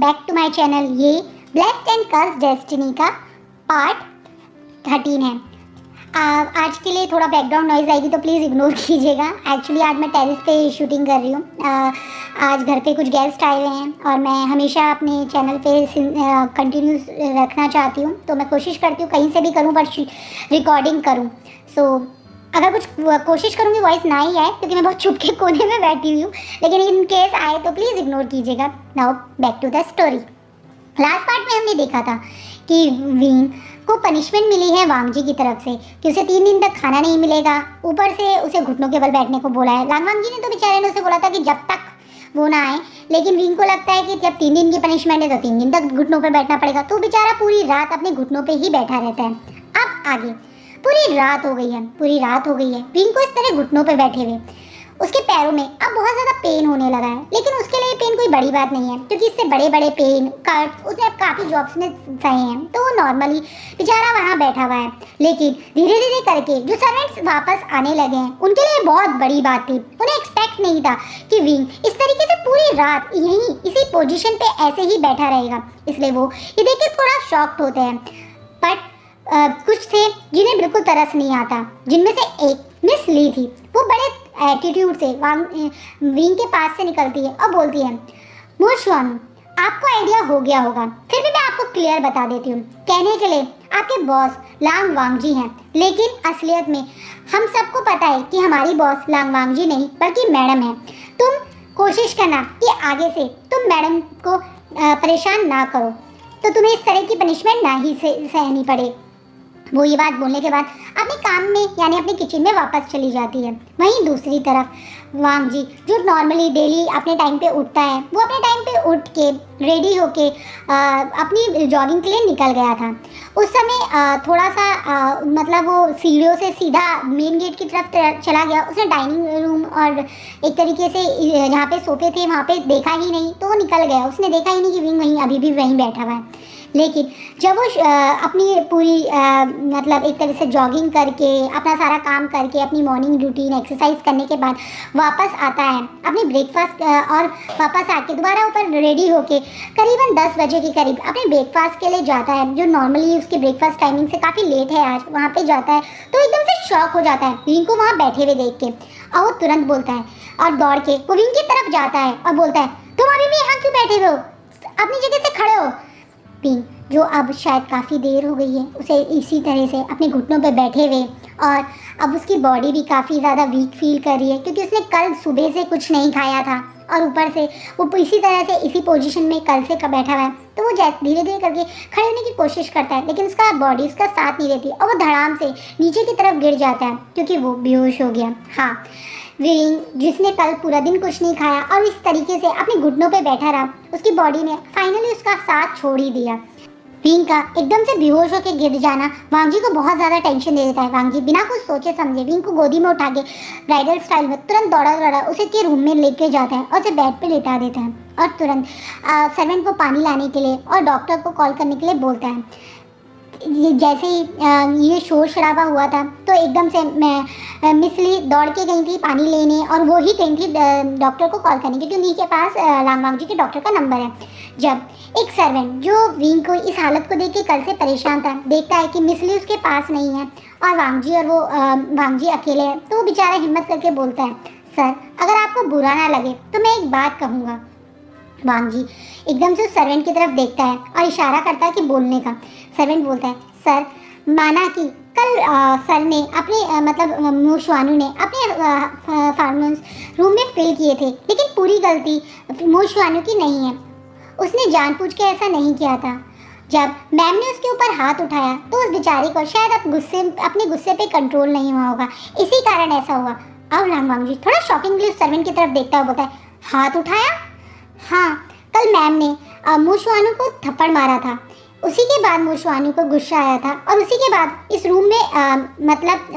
Back to my channel. ये blessed and cursed destiny का part 13 है। आज के लिए थोड़ा बैकग्राउंड नॉइज़ आएगी तो प्लीज़ इग्नोर कीजिएगा। एक्चुअली आज मैं टेरेस पे शूटिंग कर रही हूँ। आज घर पे कुछ गेस्ट आए हुए हैं और मैं हमेशा अपने चैनल पे कंटिन्यूस रखना चाहती हूँ, तो मैं कोशिश करती हूँ कहीं से भी करूँ पर रिकॉर्डिंग करूँ। अगर कुछ कोशिश करूँगी वॉइस ना ही आए क्योंकि मैं बहुत चुप के कोने में बैठी हुई हूँ, लेकिन इन केस आए तो प्लीज़ इग्नोर कीजिएगा। Now back to the story. Last part में हमने देखा था कि विंग को पनिशमेंट मिली है वांग जी की तरफ से कि उसे 3 दिन तक खाना नहीं मिलेगा, ऊपर से उसे घुटनों के बल बैठने को बोला है। वांग जी ने तो बेचारे ने उसे बोला था कि जब तक वो ना आए, लेकिन विंग को लगता है कि जब 3 दिन की पनिशमेंट है तो 3 दिन तक घुटनों पर बैठना पड़ेगा, तो बेचारा पूरी रात अपने घुटनों पर ही बैठा रहता है। अब आगे पूरी रात हो गई है, विंग को इस तरह घुटनों पर बैठे हुए उसके पैरों में अब बहुत ज़्यादा पेन होने लगा है, लेकिन उसके लिए पेन कोई बड़ी बात नहीं है क्योंकि इससे बड़े बड़े पेन कट उसने अब काफ़ी जॉब्स में सहे हैं, तो वो नॉर्मली बेचारा वहाँ बैठा हुआ है। लेकिन धीरे धीरे करके जो सर्वेंट्स वापस आने लगे हैं उनके लिए बहुत बड़ी बात थी। उन्हें एक्सपेक्ट नहीं था कि विंग इस तरीके से पूरी रात यहीं इसी पोजिशन पे ऐसे ही बैठा रहेगा, इसलिए वो ये देख के थोड़ा शॉक्ड होते हैं। बट कुछ थे जिन्हें बिल्कुल तरस नहीं आता, जिनमें से एक मिस ली थी। वो बड़े एटीट्यूड से विंग के पास से निकलती है और बोलती है, मोशवान आपको आइडिया हो गया होगा, फिर भी मैं आपको क्लियर बता देती हूँ। कहने के लिए आपके बॉस लांग वांग जी हैं, लेकिन असलियत में हम सबको पता है कि हमारी बॉस लांग वांग जी नहीं बल्कि मैडम है। तुम कोशिश करना कि आगे से तुम मैडम को परेशान ना करो, तो तुम्हें इस तरह की पनिशमेंट ना ही सहनी पड़े। वो ये बात बोलने के बाद अपने काम में यानी अपने किचन में वापस चली जाती है। वहीं दूसरी तरफ वांग जी जो नॉर्मली डेली अपने टाइम पे उठता है, वो अपने टाइम पे उठ के रेडी होके अपनी जॉगिंग के लिए निकल गया था। उस समय थोड़ा सा मतलब वो सीढ़ियों से सीधा मेन गेट की तरफ चला गया। उसने डाइनिंग रूम और एक तरीके से जहाँ पे सोफे थे वहाँ पे देखा ही नहीं, तो वो निकल गया। उसने देखा ही नहीं कि विंग वहीं अभी भी वहीं बैठा हुआ है। लेकिन जब वो अपनी पूरी मतलब एक तरह से जॉगिंग करके अपना सारा काम करके अपनी मॉर्निंग रूटीन एक्सरसाइज करने के बाद वापस आता है अपने ब्रेकफास्ट और वापस आके दोबारा ऊपर रेडी होके करीबन 10 बजे के करीब अपने ब्रेकफास्ट के लिए जाता है, जो नॉर्मली उसकी ब्रेकफास्ट टाइमिंग से काफ़ी लेट है आज। वहाँ पे जाता है तो एकदम से शॉक हो जाता है विंग को वहाँ बैठे हुए देख के, और वो तुरंत बोलता है और दौड़ के वो विंग की तरफ जाता है और बोलता है, तुम अभी भी यहाँ क्यों बैठे हुए हो, अपनी जगह से खड़े हो। विंग जो अब शायद काफ़ी देर हो गई है उसे इसी तरह से अपने घुटनों पर बैठे हुए, और अब उसकी बॉडी भी काफ़ी ज़्यादा वीक फील कर रही है क्योंकि उसने कल सुबह से कुछ नहीं खाया था और ऊपर से वो इसी तरह से इसी पोजीशन में कल से बैठा हुआ है। तो वो धीरे धीरे करके खड़े होने की कोशिश करता है, लेकिन उसका बॉडी उसका साथ नहीं देती और वो धड़ाम से नीचे की तरफ गिर जाता है क्योंकि वो बेहोश हो गया। हाँ, विंग जिसने कल पूरा दिन कुछ नहीं खाया और इस तरीके से अपने घुटनों पे बैठा रहा, उसकी बॉडी ने फाइनली उसका साथ छोड़ ही दिया। विंग का एकदम से बेहोश होकर गिर जाना वांग जी को बहुत ज़्यादा टेंशन दे देता है। वांग जी बिना कुछ सोचे समझे विंग को गोदी में उठा के ब्राइडल स्टाइल में तुरंत दौड़ा उसे के रूम में लेके जाता है और उसे बेड पे लेटा देता है और तुरंत सर्वेंट को पानी लाने के लिए और डॉक्टर को कॉल करने के लिए बोलता है। जैसे ही ये शोर शराबा हुआ था तो एकदम से मैं मिस ली दौड़ के गई थी पानी लेने, और वो ही गई थी डॉक्टर को कॉल करने क्योंकि उन्हीं के पास लांग वांग जी के डॉक्टर का नंबर है। जब एक सर्वेंट जो विंग को इस हालत को देख के कल से परेशान था देखता है कि मिस ली उसके पास नहीं है और वांग जी और वो वांग जी अकेले हैं, तो वो बेचारा हिम्मत करके बोलता है, सर अगर आपको बुरा ना लगे तो मैं एक बात कहूँगा। वांग जी एकदम से उस सर्वेंट की तरफ देखता है और इशारा करता है कि बोलने का। सर्वेंट बोलता है, सर माना कि कल सर ने अपने मतलब मोशवानू ने अपने फार्मर्स रूम में फिल किए थे, लेकिन पूरी गलती मोशवानू की नहीं है। उसने जानबूझ के ऐसा नहीं किया था। जब मैम ने उसके ऊपर हाथ उठाया तो उस बेचारे को शायद अपने गुस्से पे कंट्रोल नहीं हुआ होगा, इसी कारण ऐसा हुआ। अब लांग वांग जी थोड़ा शॉकिंगली उस सर्वेंट की तरफ देखता हुआ बोलता है, हाथ उठाया? हाँ, कल मैम ने मोशवानू को थप्पड़ मारा था, उसी के बाद मोशवानू को गुस्सा आया था और उसी के बाद इस रूम में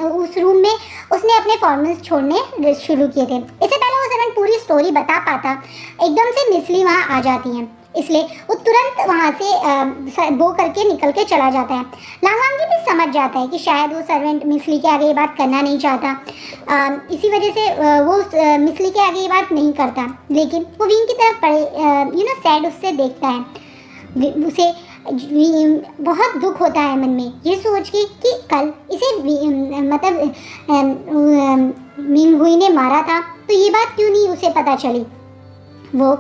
उस रूम में उसने अपने फॉर्मल्स छोड़ने शुरू किए थे। इससे पहले वो सर्वेंट पूरी स्टोरी बता पाता, एकदम से मिसली वहाँ आ जाती हैं, इसलिए वो तुरंत वहाँ से वो करके निकल के चला जाता है। लांगवांग भी समझ जाता है कि शायद वो सर्वेंट मिसली के आगे ये बात करना नहीं चाहता, इसी वजह से वो मिसली के आगे ये बात नहीं करता, लेकिन वो विंग की तरफ सैड उससे देखता है। उसे बहुत दुख होता है मन में ये सोच के कि कल इसे मतलब मिंग हुई ने मारा था, तो ये बात क्यों नहीं उसे पता चली। वो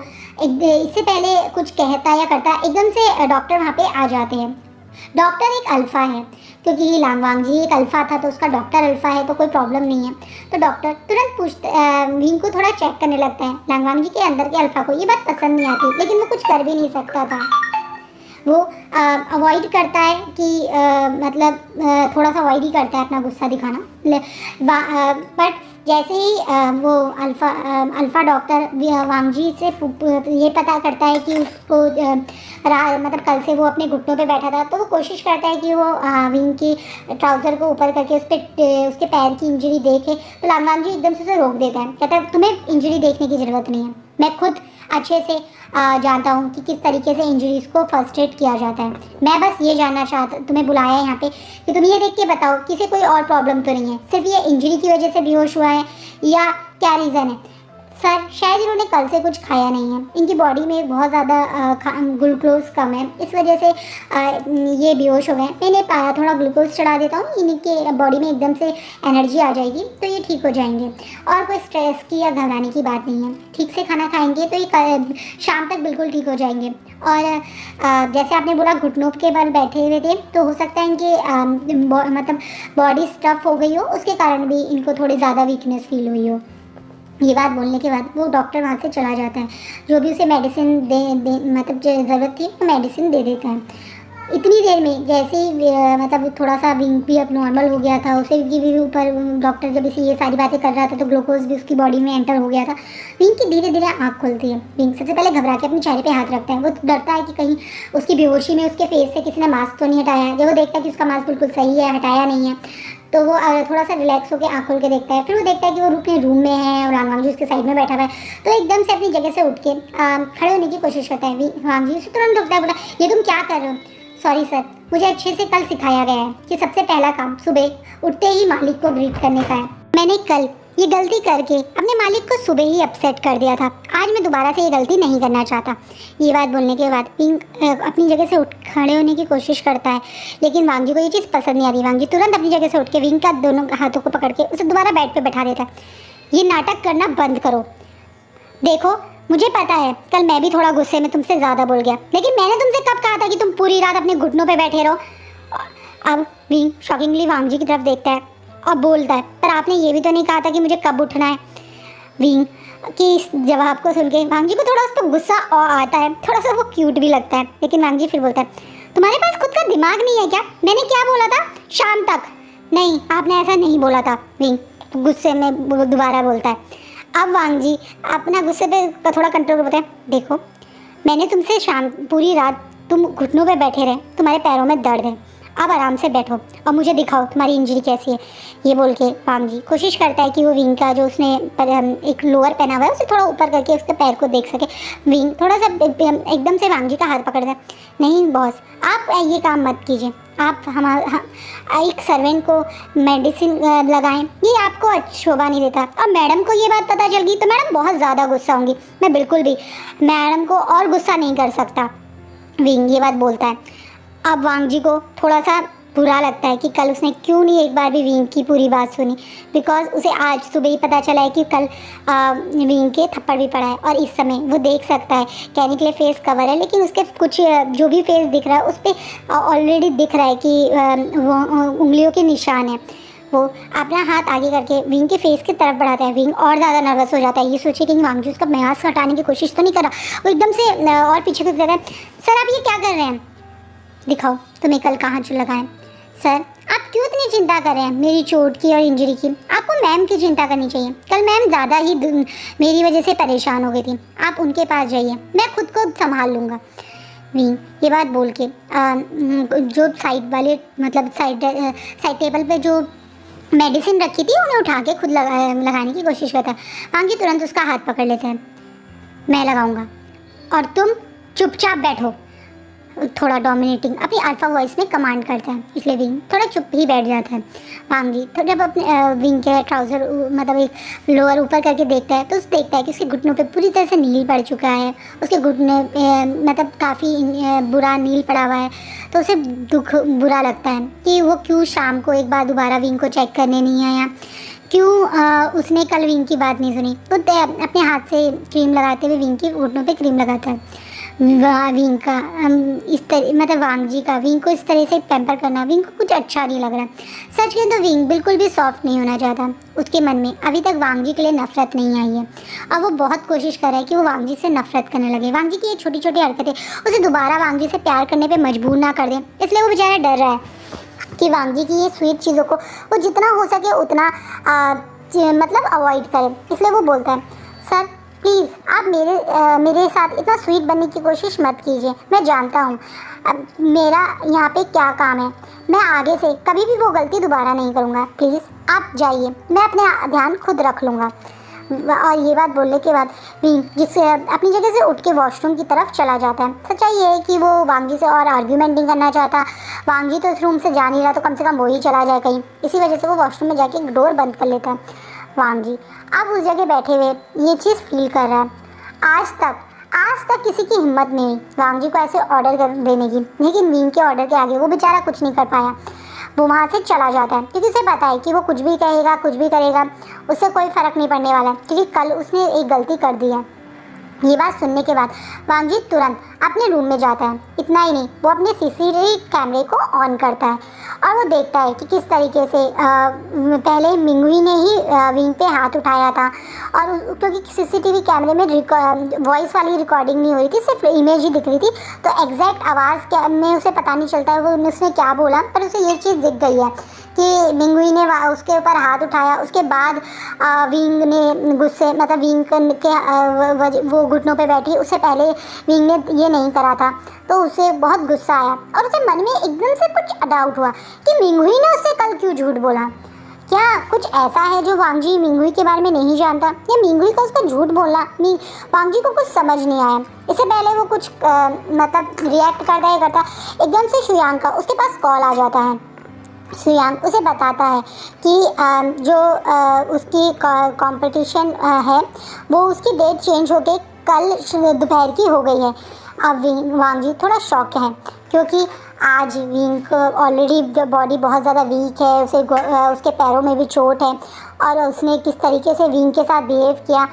इससे पहले कुछ कहता या करता, एकदम से डॉक्टर वहाँ पे आ जाते हैं। डॉक्टर एक अल्फ़ा है, क्योंकि लांगवांग जी एक अल्फ़ा था तो उसका डॉक्टर अल्फ़ा है, तो कोई प्रॉब्लम नहीं है। तो डॉक्टर तुरंत विंग को थोड़ा चेक करने लगता है। लांगवांग जी के अंदर के अल्फ़ा को ये बात पसंद नहीं आती, लेकिन वो कुछ कर भी नहीं सकता था। वो अवॉइड करता है कि थोड़ा सा अवॉइड ही करता है अपना गुस्सा दिखाना, बट जैसे ही वो अल्फ़ा डॉक्टर वांग जी से ये पता करता है कि उसको मतलब कल से वो अपने घुटनों पे बैठा था, तो वो कोशिश करता है कि वो विंग की ट्राउज़र को ऊपर करके उसके पैर की इंजरी देखे। तो लांगवांग जी एकदम से उसे रोक देता है, कहता है तुम्हें इंजरी देखने की ज़रूरत नहीं है, मैं खुद अच्छे से जानता हूँ कि किस तरीके से इंजरीज़ को फर्स्ट एड किया जाता है। मैं बस ये जानना चाहता, तुम्हें बुलाया है यहाँ पे कि तुम ये देख के बताओ किसी कोई और प्रॉब्लम तो नहीं है, सिर्फ ये इंजरी की वजह से बेहोश हुआ है या क्या रीज़न है। सर शायद इन्होंने कल से कुछ खाया नहीं है, इनकी बॉडी में बहुत ज़्यादा ग्लूकोज कम है, इस वजह से ये बेहोश हो गए। मैं इन्हें थोड़ा ग्लूकोज चढ़ा देता हूँ, इनके बॉडी में एकदम से एनर्जी आ जाएगी तो ये ठीक हो जाएंगे, और कोई स्ट्रेस की या घबराने की बात नहीं है। ठीक से खाना खाएंगे तो ये शाम तक बिल्कुल ठीक हो जाएंगे। और जैसे आपने बोला घुटनों के बल बैठे हुए थे, तो हो सकता है इनकी मतलब बॉडी स्टफ हो गई हो, उसके कारण भी इनको थोड़ी ज़्यादा वीकनेस फील हुई हो। ये बात बोलने के बाद वो डॉक्टर वहाँ से चला जाता है, जो भी उसे मेडिसिन मतलब जो ज़रूरत थी वो मेडिसिन दे देता है। इतनी देर में जैसे ही मतलब थोड़ा सा विंग भी अब नॉर्मल हो गया था, उसे भी ऊपर डॉक्टर जब इसे ये सारी बातें कर रहा था तो ग्लूकोज भी उसकी बॉडी में एंटर हो गया था। विंग की धीरे धीरे आँख खुलती है। विंग सबसे पहले घबरा के अपने चेहरे पे हाथ रखता है, वो डरता है कि कहीं उसकी बेहोशी में उसके फेस से किसी ने मास्क तो नहीं हटाया है। जब वो देखता है कि उसका मास्क बिल्कुल सही है, हटाया नहीं है, तो वो थोड़ा सा रिलैक्स होकर आँख खोल के देखता है। फिर वो देखता है कि वो अपने रूम में है और लांगवांग जी उसके साइड में बैठा हुआ है, तो एकदम से अपनी जगह से उठ के खड़े होने की कोशिश करता है। लांगवांग जी उसे तुरंत रुकता है, बोला ये तुम क्या कर रहे हो। सॉरी सर, मुझे अच्छे से कल सिखाया गया है कि सबसे पहला काम सुबह उठते ही मालिक को ग्रीट करने का है। मैंने कल ये गलती करके अपने मालिक को सुबह ही अपसेट कर दिया था, आज मैं दोबारा से ये गलती नहीं करना चाहता। ये बात बोलने के बाद विंग अपनी जगह से उठ खड़े होने की कोशिश करता है, लेकिन वांग जी को ये चीज़ पसंद नहीं आती। वांग जी तुरंत अपनी जगह से उठ के विंग का दोनों हाथों को पकड़ के उसे दोबारा बेड पर बैठा देता है। ये नाटक करना बंद करो, देखो मुझे पता है कल मैं भी थोड़ा गुस्से में तुमसे ज़्यादा बोल गया, लेकिन मैंने तुमसे कब कहा था कि तुम पूरी रात अपने घुटनों पे बैठे रहो। अब विंग शॉकिंगली वांग जी की तरफ देखता है और बोलता है, पर आपने ये भी तो नहीं कहा था कि मुझे कब उठना है। विंग कि इस जवाब को सुन के वांग जी को थोड़ा उस पर गुस्सा और आता है, थोड़ा सा वो क्यूट भी लगता है, लेकिन वांग जी फिर बोलता है, तुम्हारे पास खुद का दिमाग नहीं है क्या? मैंने क्या बोला था? शाम तक। नहीं, आपने ऐसा नहीं बोला था। विंग गुस्से में दोबारा बोलता है। अब वांग जी अपना गुस्से पे थोड़ा कंट्रोल करते हैं, देखो मैंने तुमसे शाम पूरी रात तुम घुटनों पे बैठे रहे, तुम्हारे पैरों में दर्द है, अब आराम से बैठो और मुझे दिखाओ तुम्हारी इंजरी कैसी है। ये बोल के वांग जी कोशिश करता है कि वो विंग का जो उसने एक लोअर पहना हुआ है उसे थोड़ा ऊपर करके उसके पैर को देख सके। विंग थोड़ा सा एकदम से वांग जी का हाथ पकड़ता है, नहीं बॉस आप ये काम मत कीजिए, आप एक सर्वेंट को मेडिसिन लगाएं, ये आपको शोभा नहीं देता। और मैडम को ये बात पता चल गई तो मैडम बहुत ज़्यादा गुस्सा होंगी, मैं बिल्कुल भी मैडम को और गुस्सा नहीं कर सकता। विंग ये बात बोलता है। अब वांग जी को थोड़ा सा बुरा लगता है कि कल उसने क्यों नहीं एक बार भी विंग की पूरी बात सुनी, बिकॉज उसे आज सुबह ही पता चला है कि कल विंग के थप्पड़ भी पड़ा है, और इस समय वो देख सकता है कहने के लिए फेस कवर है, लेकिन उसके कुछ जो भी फेस दिख रहा है उस पर ऑलरेडी दिख रहा है कि वो उंगलियों के निशान है। वो अपना हाथ आगे करके विंग के फेस की तरफ बढ़ाता है। विंग और ज़्यादा नर्वस हो जाता है, ये सोचे कि वांग जी उसका मास्क हटाने की कोशिश तो नहीं कर रहा। वो एकदम से और पीछे को कहता है, सर आप ये क्या कर रहे हैं, दिखाओ तुम्हें कल कहाँ लगाएं। सर आप क्यों इतनी चिंता कर रहे हैं मेरी चोट की और इंजरी की, आपको मैम की चिंता करनी चाहिए, कल मैम ज़्यादा ही मेरी वजह से परेशान हो गई थी, आप उनके पास जाइए, मैं खुद को संभाल लूँगा। विंग ये बात बोल के जो साइड वाले मतलब साइड टेबल पे जो मेडिसिन रखी थी उन्हें उठा के खुद लगाने की कोशिश करता है। वांग जी तुरंत उसका हाथ पकड़ लेते हैं, मैं लगाऊंगा और तुम चुपचाप बैठो, थोड़ा डोमिनेटिंग अपनी अल्फा वॉइस में कमांड करता है। इसलिए विंग थोड़ा चुप ही बैठ जाता है। वांग जी तो जब अपने विंग के ट्राउज़र मतलब एक लोअर ऊपर करके देखता है तो उसे देखता है कि उसके घुटनों पे पूरी तरह से नील पड़ चुका है, उसके घुटने मतलब काफ़ी बुरा नील पड़ा हुआ है। तो उसे दुख बुरा लगता है कि वो क्यों शाम को एक बार दोबारा विंग को चेक करने नहीं आया, क्यों उसने कल विंग की बात नहीं सुनी। तो अपने हाथ से क्रीम लगाते हुए विंग के घुटनों पे क्रीम लगाता है। विंग का इस तरह मतलब वांग जी का विंग को इस तरह से पैम्पर करना विंग को कुछ अच्छा नहीं लग रहा। सच कहें तो विंग बिल्कुल भी सॉफ्ट नहीं होना चाहता। उसके मन में अभी तक वांग जी के लिए नफरत नहीं आई है और वो बहुत कोशिश कर रहा है कि वो वांग जी से नफरत करने लगे। वांग जी की ये छोटी छोटी हरकतें उसे दोबारा वांग जी से प्यार करने पर मजबूर ना कर दें, इसलिए वो बेचारा डर रहा है कि वांग जी की ये स्वीट चीज़ों को वो जितना हो सके उतना मतलब अवॉइड करे। इसलिए वो बोलता है, सर प्लीज़ आप मेरे साथ इतना स्वीट बनने की कोशिश मत कीजिए। मैं जानता हूँ अब मेरा यहाँ पे क्या काम है, मैं आगे से कभी भी वो गलती दोबारा नहीं करूँगा। प्लीज़ आप जाइए, मैं अपने ध्यान खुद रख लूँगा। और ये बात बोलने के बाद विंग जिससे अपनी जगह से उठ के वॉशरूम की तरफ चला जाता है। सच्चाई ये है कि वो वांग जी से और आर्ग्यूमेंट नहीं करना चाहता। वांग जी तो इस रूम से जा नहीं रहा तो कम से कम वो ही चला जाए कहीं। इसी वजह से वो वॉशरूम में जाके डोर बंद कर लेता है। वांग जी अब उस जगह बैठे हुए ये चीज़ फील कर रहा है। आज तक किसी की हिम्मत नहीं वांग जी को ऐसे ऑर्डर कर देने की, लेकिन विंग के ऑर्डर के आगे वो बेचारा कुछ नहीं कर पाया। वो वहाँ से चला जाता है क्योंकि उसे पता है कि वो कुछ भी कहेगा कुछ भी करेगा उससे कोई फ़र्क नहीं पड़ने वाला है, क्योंकि कल उसने एक गलती कर दी है। ये बात सुनने के बाद वांग जी तुरंत अपने रूम में जाता है। इतना ही नहीं, वो अपने सीसीटीवी कैमरे को ऑन करता है और वो देखता है कि किस तरीके से पहले मिंगुई ने ही विंग पे हाथ उठाया था और क्योंकि सीसीटीवी कैमरे में वॉइस वाली रिकॉर्डिंग नहीं हो रही थी, सिर्फ इमेज ही दिख रही थी, तो एग्जैक्ट आवाज़ में उसे पता नहीं चलता है वो उसने क्या बोला, पर उसे ये चीज़ दिख गई है कि मिंगुई ने उसके ऊपर हाथ उठाया। उसके बाद विंग ने गुस्से मतलब विंग के वो घुटनों पे बैठी, उससे पहले विंग ने ये नहीं करा था, तो उसे बहुत गुस्सा आया और उसे मन में एकदम से कुछ डाउट हुआ कि मिंगुई ने उससे कल क्यों झूठ बोला। क्या कुछ ऐसा है जो वांग जी मिंगुई के बारे में नहीं जानता, या मिंगुई का उसका झूठ बोलना नहीं वांग जी को कुछ समझ नहीं आया। इससे पहले वो कुछ मतलब रिएक्ट करता एकदम से शुयांग का उसके पास कॉल आ जाता है। शुयांग उसे बताता है कि जो उसकी कंपटीशन है वो उसकी डेट चेंज होके कल दोपहर की हो गई है। अब वांग जी थोड़ा शॉक है क्योंकि आज विंग को ऑलरेडी बॉडी बहुत ज़्यादा वीक है, उसके पैरों में भी चोट है और उसने किस तरीके से विंग के साथ बिहेव किया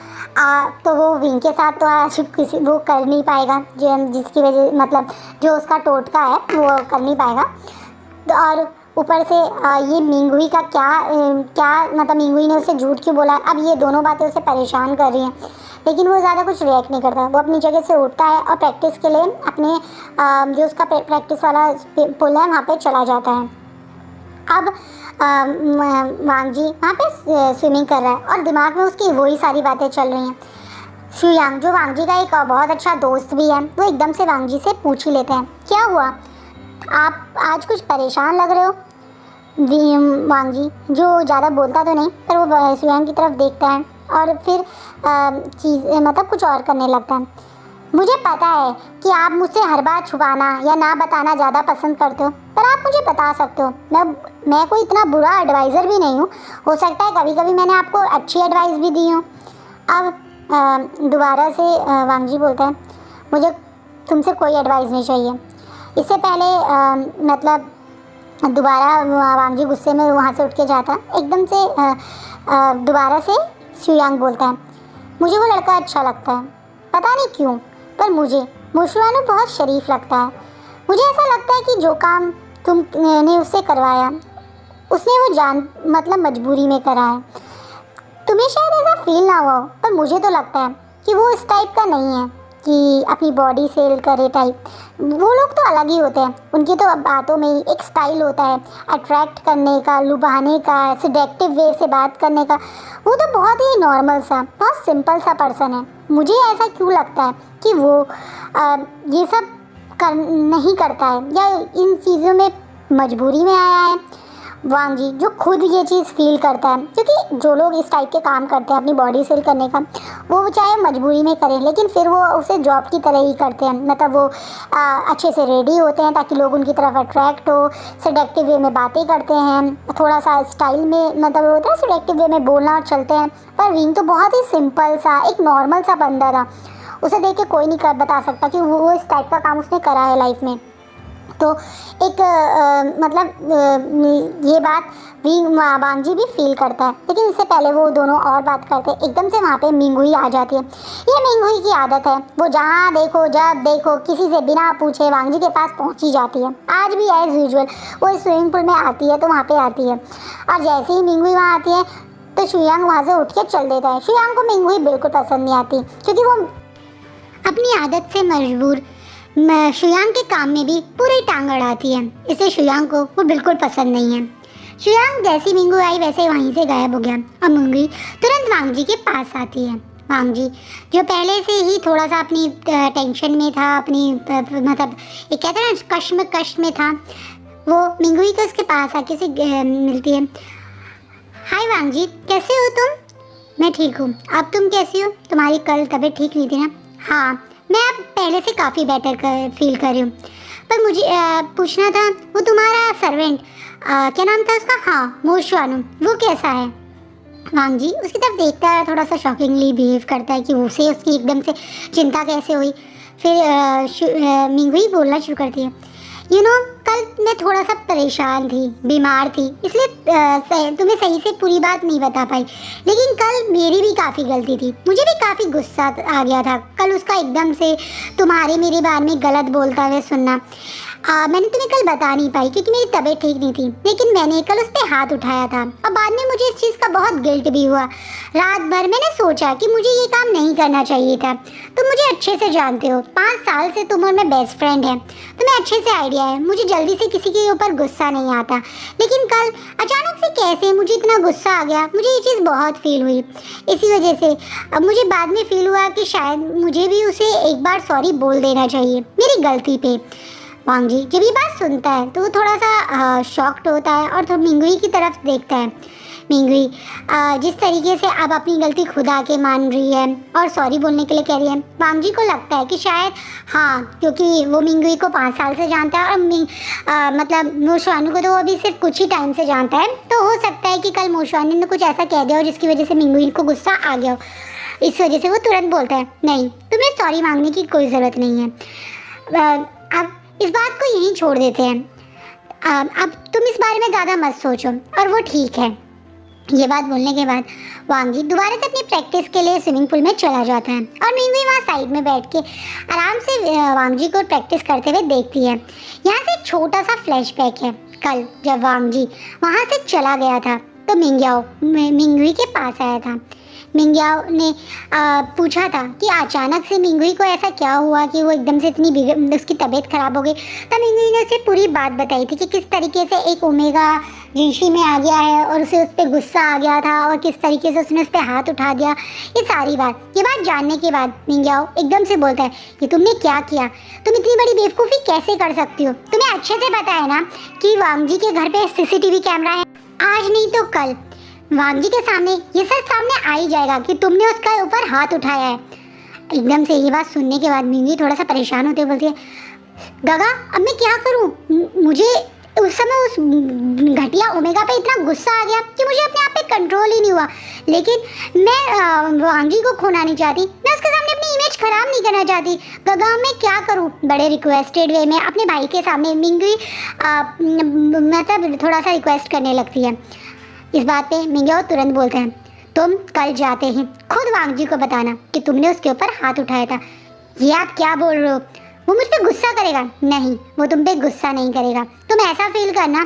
तो वो विंग के साथ तो आज किसी वो कर नहीं पाएगा, जिसकी वजह मतलब जो उसका टोटका है वो कर नहीं पाएगा। और ऊपर से ये मिंगुई का क्या मतलब मिंगुई ने उसे झूठ क्यों बोला, अब ये दोनों बातें उसे परेशान कर रही हैं, लेकिन वो ज़्यादा कुछ रिएक्ट नहीं करता। वो अपनी जगह से उठता है और प्रैक्टिस के लिए अपने जो उसका प्रैक्टिस वाला पुल है वहाँ पे चला जाता है। अब वांग जी वहाँ पे स्विमिंग कर रहा है और दिमाग में उसकी वही सारी बातें चल रही हैं। शुयांग जो वांग जी का एक बहुत अच्छा दोस्त भी है, वो एकदम से वांग जी से पूछ ही लेते हैं, क्या हुआ, आप आज कुछ परेशान लग रहे हो। वांग जी जो ज़्यादा बोलता तो नहीं पर वो शुयांग की तरफ देखता है और फिर चीज़ मतलब कुछ और करने लगता है। मुझे पता है कि आप मुझसे हर बात छुपाना या ना बताना ज़्यादा पसंद करते हो, पर आप मुझे बता सकते हो। मैं कोई इतना बुरा एडवाइज़र भी नहीं हूँ, हो सकता है कभी कभी मैंने आपको अच्छी एडवाइस भी दी हो। अब दोबारा से वांग जी बोलता है, मुझे तुमसे कोई एडवाइस नहीं चाहिए। इससे पहले मतलब दोबारा वांग जी गुस्से में वहाँ से उठ के जाता है। एकदम से दोबारा से शुयांग बोलता है, मुझे वो लड़का अच्छा लगता है, पता नहीं क्यों, पर मुझे मुशुआनू बहुत शरीफ लगता है। मुझे ऐसा लगता है कि जो काम तुमने उससे करवाया उसने वो मतलब मजबूरी में करा है। तुम्हें शायद ऐसा फील ना हो, पर मुझे तो लगता है कि वो इस टाइप का नहीं है कि अपनी बॉडी सेल करे टाइप। वो लोग तो अलग ही होते हैं, उनकी तो बातों में ही एक स्टाइल होता है अट्रैक्ट करने का, लुभाने का, सेडेक्टिव वे से बात करने का। वो तो बहुत ही नॉर्मल सा बहुत सिंपल सा पर्सन है। मुझे ऐसा क्यों लगता है कि वो ये सब नहीं करता है या इन चीज़ों में मजबूरी में आया है। वांग जी जो खुद ये चीज़ फील करता है, क्योंकि जो लोग इस टाइप के काम करते हैं अपनी बॉडी सेल करने का, वो चाहे मजबूरी में करें लेकिन फिर वो उसे जॉब की तरह ही करते हैं। मतलब वो अच्छे से रेडी होते हैं ताकि लोग उनकी तरफ अट्रैक्ट हो, सेडक्टिव वे में बातें करते हैं, थोड़ा सा स्टाइल में मतलब वो होता है सेडक्टिव वे में बोलना और चलते हैं। पर विंग तो बहुत ही सिंपल सा एक नॉर्मल सा बंदा था, उसे देख के कोई नहीं बता सकता कि वो इस टाइप का काम उसने करा है लाइफ में। तो एक ये बात वांग जी भी फील करता है। लेकिन इससे पहले वो दोनों और बात करते हैं, एकदम से वहाँ पे मिंगुई आ जाती है। ये मिंगुई की आदत है, वो जहाँ देखो जब देखो किसी से बिना पूछे वांग जी के पास पहुँच ही जाती है। आज भी एज यूजुअल वो इस स्विमिंग पूल में आती है तो वहाँ पे आती है, और जैसे ही मिंगुई वहाँ आती है तो शुयांग वहाँ से उठ के चल देता है। शुयांग को मिंगुई बिल्कुल पसंद नहीं आती, क्योंकि वो अपनी आदत से मजबूर शुयांग के काम में भी पूरी टांग अड़ाती है, इसलिए शुयांग को वो बिल्कुल पसंद नहीं है। शुयांग जैसी मिंगुई आई वैसे वहीं से गायब हो गया और मिंगुई तुरंत वांग जी के पास आती है। वांग जी जो पहले से ही थोड़ा सा अपनी टेंशन में था, अपनी मतलब ये कहते हैं ना कश्म में था, वो मिंगुई को उसके पास आके से मिलती है। हाय वांग जी, कैसे हो तुम? मैं ठीक हूँ, अब तुम कैसी हो? तुम्हारी कल तबीयत ठीक नहीं थी ना? हाँ, मैं अब पहले से काफ़ी बेटर फील कर रही हूँ। पर मुझे पूछना था, वो तुम्हारा सर्वेंट क्या नाम था उसका? हाँ, मोशवानू, वो कैसा है? वांग जी उसकी तरफ देखता है, थोड़ा सा शॉकिंगली बिहेव करता है कि उसे उसकी एकदम से चिंता कैसे हुई। फिर मिंगुई बोलना शुरू करती है, कल मैं थोड़ा सा परेशान थी, बीमार थी, इसलिए तुम्हें सही से पूरी बात नहीं बता पाई। लेकिन कल मेरी भी काफ़ी गलती थी, मुझे भी काफ़ी गुस्सा आ गया था कल उसका एकदम से तुम्हारे मेरे बारे में गलत बोलता हुए सुनना। मैंने तुम्हें कल बता नहीं पाई क्योंकि मेरी तबीयत ठीक नहीं थी, लेकिन मैंने कल उस पर हाथ उठाया था और बाद में मुझे इस चीज़ का बहुत गिल्ट भी हुआ। रात भर मैंने सोचा कि मुझे ये काम नहीं करना चाहिए था। तुम मुझे अच्छे से जानते हो, 5 साल से तुम और मैं बेस्ट फ्रेंड हैं, तुम्हें अच्छे से आइडिया है मुझे जल्दी से किसी के ऊपर गुस्सा नहीं आता। लेकिन कल अचानक से कैसे मुझे इतना गुस्सा आ गया, मुझे ये चीज़ बहुत फील हुई। इसी वजह से अब मुझे बाद में फील हुआ कि शायद मुझे भी उसे एक बार सॉरी बोल देना चाहिए मेरी गलती पे। वांग जी जब ये बात सुनता है तो वो थोड़ा सा शॉक्ड होता है और तो मिंगुई की तरफ देखता है। मिंगुई जिस तरीके से अब अपनी गलती खुद आके मान रही है और सॉरी बोलने के लिए कह रही है, वांग जी को लगता है कि शायद हाँ, क्योंकि वो मिंगुई को 5 साल से जानता है और मतलब मोशवानू को तो वो अभी सिर्फ कुछ ही टाइम से जानता है, तो हो सकता है कि कल मोशवानू ने कुछ ऐसा कह दिया हो जिसकी वजह से मिंगुई को गुस्सा आ गया हो। इस वजह से वो तुरंत बोलता है, नहीं, तुम्हें सॉरी मांगने की कोई ज़रूरत नहीं है, अब इस बात को यहीं छोड़ देते हैं, अब तुम इस बारे में ज़्यादा मत सोचो और वो ठीक है। ये बात बोलने के बाद वांग जी दोबारा से अपनी प्रैक्टिस के लिए स्विमिंग पूल में चला जाता है और मिंगुई वहाँ साइड में बैठ के आराम से वांग जी को प्रैक्टिस करते हुए देखती है। यहाँ से एक छोटा सा फ्लैशबैक है, कल जब वांग जी वहाँ से चला गया था तो मिंग्याओ मिंगुई के पास आया था। मिंग्याओ ने पूछा था कि अचानक से मिंगुई को ऐसा क्या हुआ कि वो एकदम से इतनी उसकी तबीयत ख़राब हो गई। तब मिंगुई ने उसे पूरी बात बताई थी कि किस तरीके से एक ओमेगा जिंशी में आ गया है और उसे उस पर गुस्सा आ गया था और किस तरीके से उसने उस पर हाथ उठा दिया। ये सारी ये बात जानने के बाद मिंग्याओ एकदम से बोलता है कि तुमने क्या किया, तुम इतनी बड़ी बेवकूफ़ी कैसे कर सकती हो? तुम्हें अच्छे से पता है ना कि वांग जी के घर पे CCTV कैमरा है, आज नहीं तो कल वांग जी के सामने ये सच सामने आ ही जाएगा कि तुमने उसका ऊपर हाथ उठाया है। एकदम से ये बात सुनने के बाद मिंगी थोड़ा सा परेशान होते बोलती है, गगा अब मैं क्या करूं? मुझे उस समय उस घटिया ओमेगा पे इतना गुस्सा आ गया कि मुझे अपने आप पे कंट्रोल ही नहीं हुआ। लेकिन मैं वांग जी को खोना नहीं चाहती, मैं उसके सामने अपनी इमेज खराब नहीं करना चाहती। गगा मैं क्या करूं? बड़े रिक्वेस्टेड वे में अपने भाई के सामने मिंगी मतलब थोड़ा सा रिक्वेस्ट करने लगती है। इस बात पे मिंग्याओ तुरंत बोलते हैं, तुम कल जाते ही खुद वांग जी को बताना कि तुमने उसके ऊपर हाथ उठाया था। ये आप क्या बोल रहे हो? वो मुझ पे गुस्सा करेगा? नहीं, वो तुम पे गुस्सा नहीं करेगा। तुम ऐसा फील करना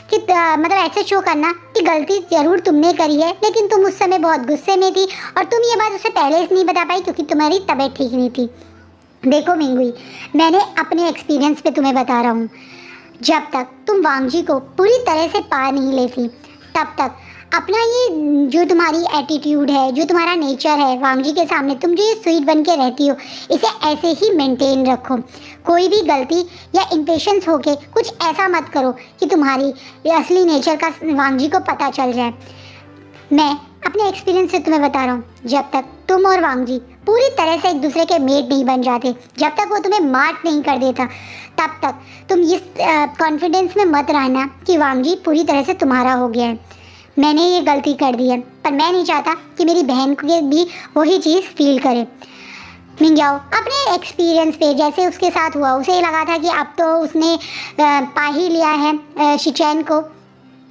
कि मतलब ऐसे शो करना कि गलती ज़रूर तुमने करी है, लेकिन तुम उस समय बहुत गुस्से में थी और तुम ये बात उसे पहले से नहीं बता पाई क्योंकि तुम्हारी तबीयत ठीक नहीं थी। देखो मिंगुई, मैंने अपने एक्सपीरियंस पे तुम्हें बता रहा हूँ, जब तक तुम वांग जी को पूरी तरह से पा नहीं लेती तब तक अपना ये जो तुम्हारी एटीट्यूड है, जो तुम्हारा नेचर है, वांगजी के सामने तुम जो ये स्वीट बन के रहती हो, इसे ऐसे ही मेंटेन रखो। कोई भी गलती या इम्पेशंस होके कुछ ऐसा मत करो कि तुम्हारी असली नेचर का वांगजी को पता चल जाए। मैं अपने एक्सपीरियंस से तुम्हें बता रहा हूँ, जब तक तुम और वांगजी पूरी तरह से एक दूसरे के मेट नहीं बन जाते, जब तक वो तुम्हें मार्ट नहीं कर देता, तब तक तुम इस कॉन्फिडेंस में मत रहना कि वांगजी पूरी तरह से तुम्हारा हो गया है। मैंने ये गलती कर दी है, पर मैं नहीं चाहता कि मेरी बहन को भी वही चीज़ फील करे। मिंगयाओ अपने एक्सपीरियंस पे जैसे उसके साथ हुआ, उसे लगा था कि अब तो उसने पा ही लिया है शिचैन को,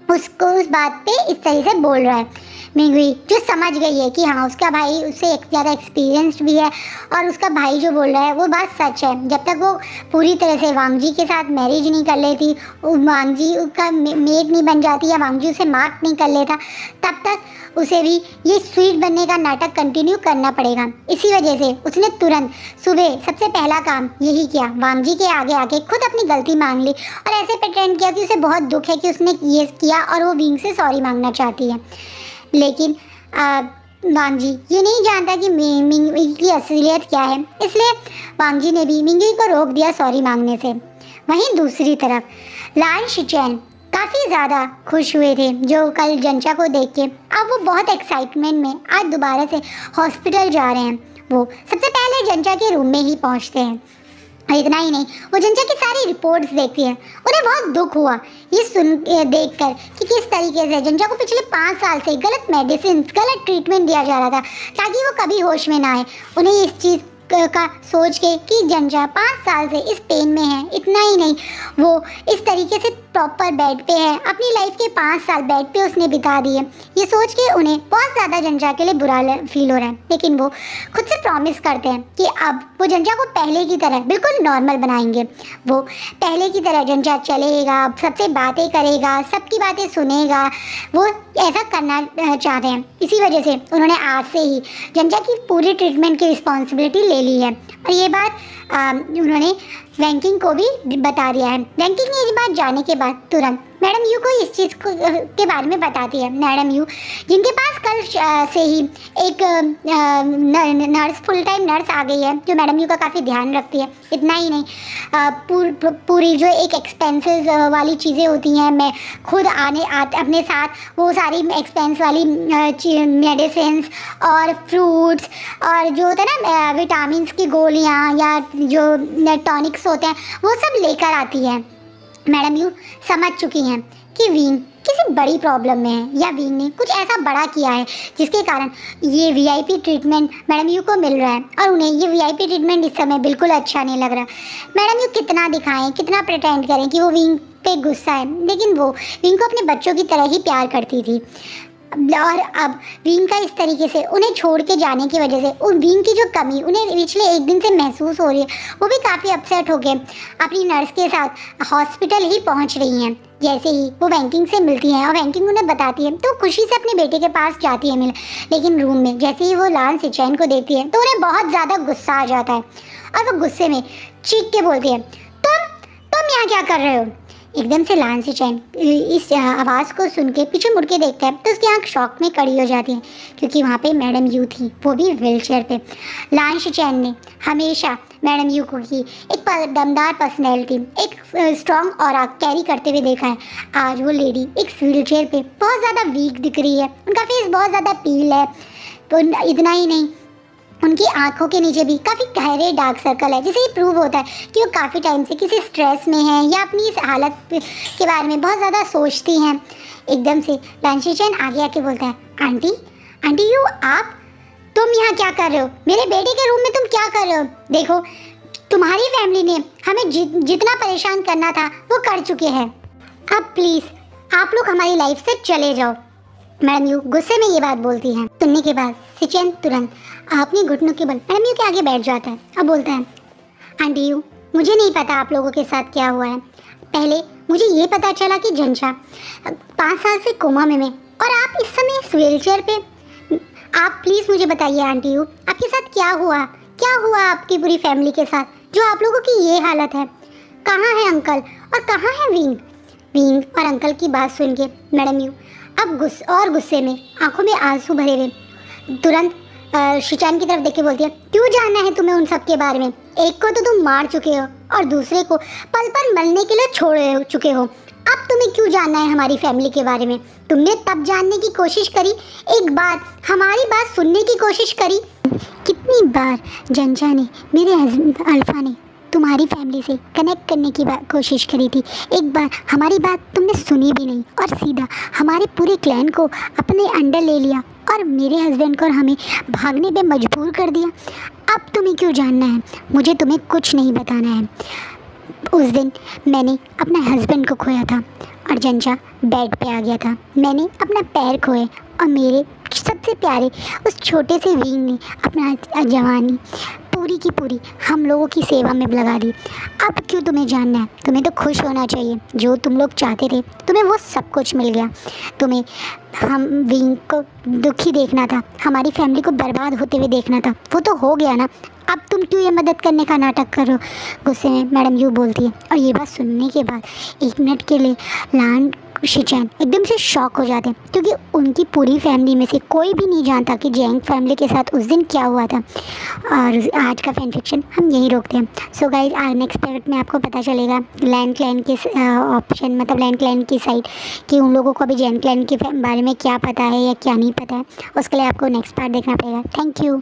उसको उस बात पे इस तरह से बोल रहा है। मिंगुई जो समझ गई है कि हाँ उसका भाई उससे ज़्यादा एक्सपीरियंस्ड भी है और उसका भाई जो बोल रहा है वो बात सच है। जब तक वो पूरी तरह से वांगजी के साथ मैरिज नहीं कर लेती, वांगजी उसका मेड नहीं बन जाती या वांगजी उसे मार्क नहीं कर लेता, तब तक उसे भी ये स्वीट बनने का नाटक कंटिन्यू करना पड़ेगा। इसी वजह से उसने तुरंत सुबह सबसे पहला काम यही किया, वांगजी के आगे आके खुद अपनी गलती मांग ली और ऐसे प्रिटेंड किया कि उसे बहुत दुख है कि उसने ये किया और वो विंग से सॉरी मांगना चाहती है। लेकिन वांगजी ये नहीं जानता कि मिंगुई की असलियत क्या है, इसलिए वांगजी ने भी मिंगुई को रोक दिया सॉरी मांगने से। वहीं दूसरी तरफ लान शिचैन काफ़ी ज़्यादा खुश हुए थे जो कल जंचा को देख के। अब वो बहुत एक्साइटमेंट में आज दोबारा से हॉस्पिटल जा रहे हैं। वो सबसे पहले जंचा के रूम में ही पहुंचते हैं। इतना ही नहीं, वो जंचा की सारी रिपोर्ट्स देखती है। उन्हें बहुत दुख हुआ ये देखकर कि किस तरीके से जंचा को पिछले 5 साल से गलत मेडिसिन, गलत ट्रीटमेंट दिया जा रहा था ताकि वो कभी होश में ना आए। उन्हें इस चीज़ का सोच के कि जंजा 5 साल से इस पेन में है। इतना ही नहीं, वो इस तरीके से प्रॉपर बेड पे है, अपनी लाइफ के 5 साल बेड पे उसने बिता दिए। ये सोच के उन्हें बहुत ज़्यादा जंजा के लिए बुरा फील हो रहा है, लेकिन वो खुद से प्रॉमिस करते हैं कि अब वो जंजा को पहले की तरह बिल्कुल नॉर्मल बनाएंगे। वो पहले की तरह जंजा चलेगा, सबसे बातें करेगा, सबकी बातें सुनेगा। वो ऐसा करना चाहते हैं। इसी वजह से उन्होंने आज से ही जंजा की पूरी ट्रीटमेंट की रिस्पॉन्सिबिलिटी ले ली है और ये बात उन्होंने वैंकिंग को भी बता दिया है। वैंकिंग ने ये बात जाने के बाद तुरंत मैडम यू को इस चीज़ के बारे में बताती है। मैडम यू जिनके पास कल से ही एक नर्स, फुल टाइम नर्स आ गई है जो मैडम यू का काफ़ी ध्यान रखती है। इतना ही नहीं, पूरी जो एक एक्सपेंसेस वाली चीज़ें होती हैं, मैं खुद अपने साथ वो सारी एक्सपेंस वाली मेडिसिन्स और फ्रूट्स और जो होता है ना विटामिन की गोलियाँ या जो टॉनिक्स होते हैं वो सब लेकर आती है। मैडम यू समझ चुकी हैं कि विंग किसी बड़ी प्रॉब्लम में है या विंग ने कुछ ऐसा बड़ा किया है जिसके कारण ये वीआईपी ट्रीटमेंट मैडम यू को मिल रहा है और उन्हें ये वीआईपी ट्रीटमेंट इस समय बिल्कुल अच्छा नहीं लग रहा। मैडम यू कितना दिखाएं, कितना प्रिटेंड करें कि वो विंग पे गुस्सा है, लेकिन वो विंग को अपने बच्चों की तरह ही प्यार करती थी। और अब विंग का इस तरीके से उन्हें छोड़ के जाने की वजह से उन विंग की जो कमी उन्हें पिछले 1 दिन से महसूस हो रही है, वो भी काफ़ी अपसेट हो गए। अपनी नर्स के साथ हॉस्पिटल ही पहुंच रही हैं। जैसे ही वो वैंकिंग से मिलती हैं और वैंकिंग उन्हें बताती है तो खुशी से अपने बेटे के पास जाती है मिल, लेकिन रूम में जैसे ही वो लान शिचैन को देखती है तो उन्हें बहुत ज़्यादा गुस्सा आ जाता है और वो गुस्से में चीख के बोलती है, तुम यहाँ क्या कर रहे हो। एकदम से लान शिचैन इस आवाज़ को सुन के पीछे मुड़ के देखता है तो उसकी आँख शॉक में खड़ी हो जाती है क्योंकि वहाँ पे मैडम यू थी, वो भी व्हीलचेयर पे। लान शिचैन ने हमेशा मैडम यू को की एक दमदार पर्सनैलिटी, एक स्ट्रॉन्ग ऑरा कैरी करते हुए देखा है। आज वो लेडी एक व्हीलचेयर पे बहुत ज़्यादा वीक दिख रही है, उनका फेस बहुत ज़्यादा पील है। तो इतना ही नहीं, उनकी आंखों के नीचे भी काफ़ी गहरे डार्क सर्कल है, जिससे ये प्रूव होता है कि वो काफ़ी टाइम से किसी स्ट्रेस में हैं या अपनी इस हालत के बारे में बहुत ज़्यादा सोचती हैं। एकदम से लान शिचैन आगे आके बोलता है, आंटी यू तुम यहाँ क्या कर रहे हो? मेरे बेटे के रूम में तुम क्या कर रहे हो? देखो तुम्हारी फैमिली ने हमें जितना परेशान करना था वो कर चुके हैं, अब प्लीज़ आप लोग हमारी लाइफ से चले जाओ। मैडम यू गुस्से में ये बात बोलती हैं। सुनने के बाद शिचैन तुरंत अपने घुटनों के बल मैडम यू के आगे बैठ जाता है और बोलता है, आंटी यू मुझे नहीं पता आप लोगों के साथ क्या हुआ है। पहले मुझे ये पता चला कि जंचा 5 साल से कोमा में और आप इस समय इस व्हीलचेयर पे। आप प्लीज़ मुझे बताइए आंटी यू आपके साथ क्या हुआ आपकी पूरी फैमिली के साथ जो आप लोगों की ये हालत है। कहाँ है अंकल और कहाँ है विंग और अंकल की बात सुन के मैडम यू अब गुस्से में आंखों में आंसू भरे हुए तुरंत शिचान की तरफ देख के बोलती है, क्यों जानना है तुम्हें उन सब के बारे में? एक को तो तुम मार चुके हो और दूसरे को पल पल मरने के लिए छोड़ चुके हो। अब तुम्हें क्यों जानना है हमारी फैमिली के बारे में? तुमने तब जानने की कोशिश करी, एक बार हमारी बात सुनने की कोशिश करी। कितनी बार जंजा ने, मेरे हस्बैंड अल्फा ने तुम्हारी फैमिली से कनेक्ट करने की कोशिश करी थी, एक बार हमारी बात तुमने सुनी भी नहीं और सीधा हमारे पूरे क्लैन को अपने अंडर ले लिया और मेरे हस्बैंड को और हमें भागने पे मजबूर कर दिया। अब तुम्हें क्यों जानना है? मुझे तुम्हें कुछ नहीं बताना है। उस दिन मैंने अपने हस्बैंड को खोया था और जंजा बेड पे आ गया था। मैंने अपना पैर खोए और मेरे सबसे प्यारे उस छोटे से वीन ने अपना जवानी पूरी की पूरी हम लोगों की सेवा में लगा दी। अब क्यों तुम्हें जानना है? तुम्हें तो खुश होना चाहिए, जो तुम लोग चाहते थे तुम्हें वो सब कुछ मिल गया। तुम्हें हम वीन को दुखी देखना था, हमारी फैमिली को बर्बाद होते हुए देखना था, वो तो हो गया ना। अब तुम क्यों ये मदद करने का नाटक करो? गुस्से में मैडम यू बोलती है और ये बात सुनने के बाद 1 मिनट के लिए लान शिचान एकदम से शॉक हो जाते हैं, क्योंकि उनकी पूरी फैमिली में से कोई भी नहीं जानता कि जैंग फैमिली के साथ उस दिन क्या हुआ था। और आज का फैन फिक्शन हम यहीं रोकते हैं। सो गाइज, आज नेक्स्ट पार्ट में आपको पता चलेगा लैंड क्लैन के ऑप्शन, मतलब लैंड क्लैन की साइड, कि उन लोगों को अभी जैंग क्लैन के बारे में क्या पता है या क्या नहीं पता है। उसके लिए आपको नेक्स्ट पार्ट देखना पड़ेगा। Thank you.